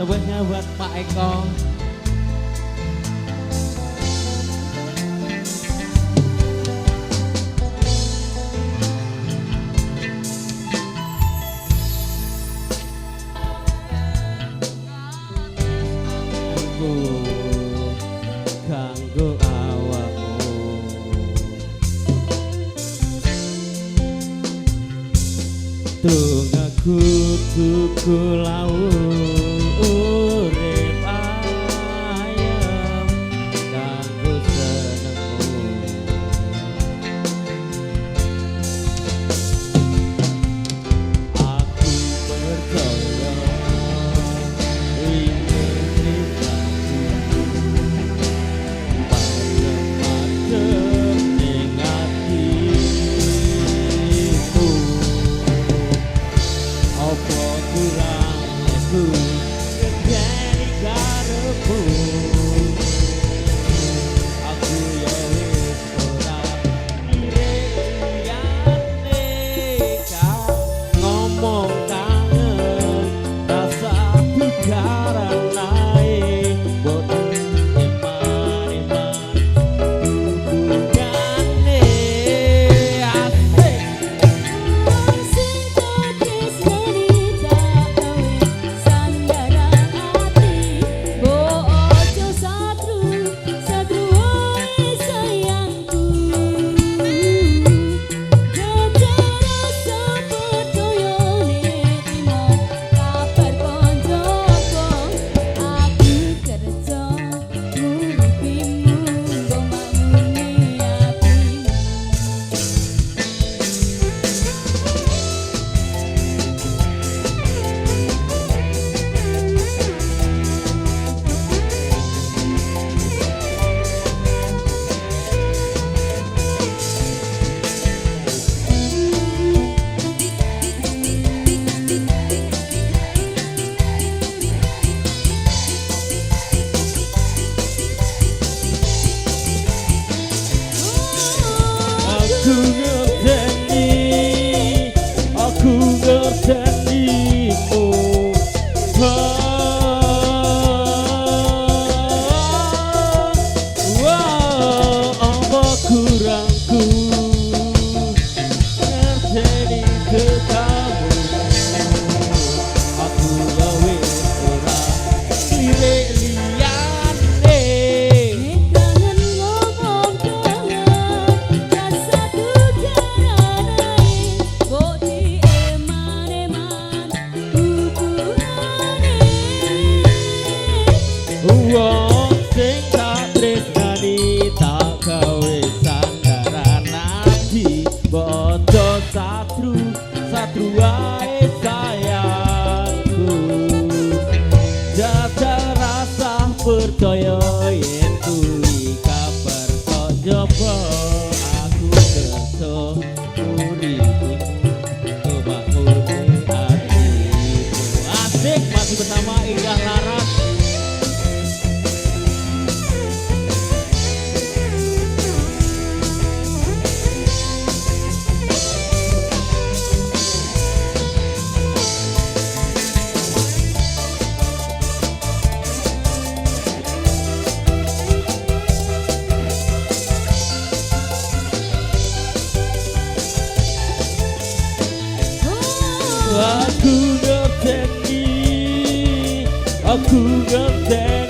Sebenarnya buat Pak Eko. Kanggo awakmu tunggu tuku laut urip ayam kanggo senengmu aku percaya ini ceritaku macem-macem ning atiku apa kurang aku ngenteni karepmu aku ya wis ora liyane kang ngomong kangen rasa pikiran naik boten iman-iman hubungane asik aku ngertenimu apa kurangku ngerteni ke kamu aku ya wis ora lirik liyane kangen ngomong kangen rasaku karane boti eman-eman hubungane wong sing tak tresnani tak gawe sandaran ati bodo satru wae sayangku jajal rasa percaya yen kuwi kabar kok jopo aku kerso uripimu kemakmur hatimu asik masih bersama Indah Laras. Aku ngerteni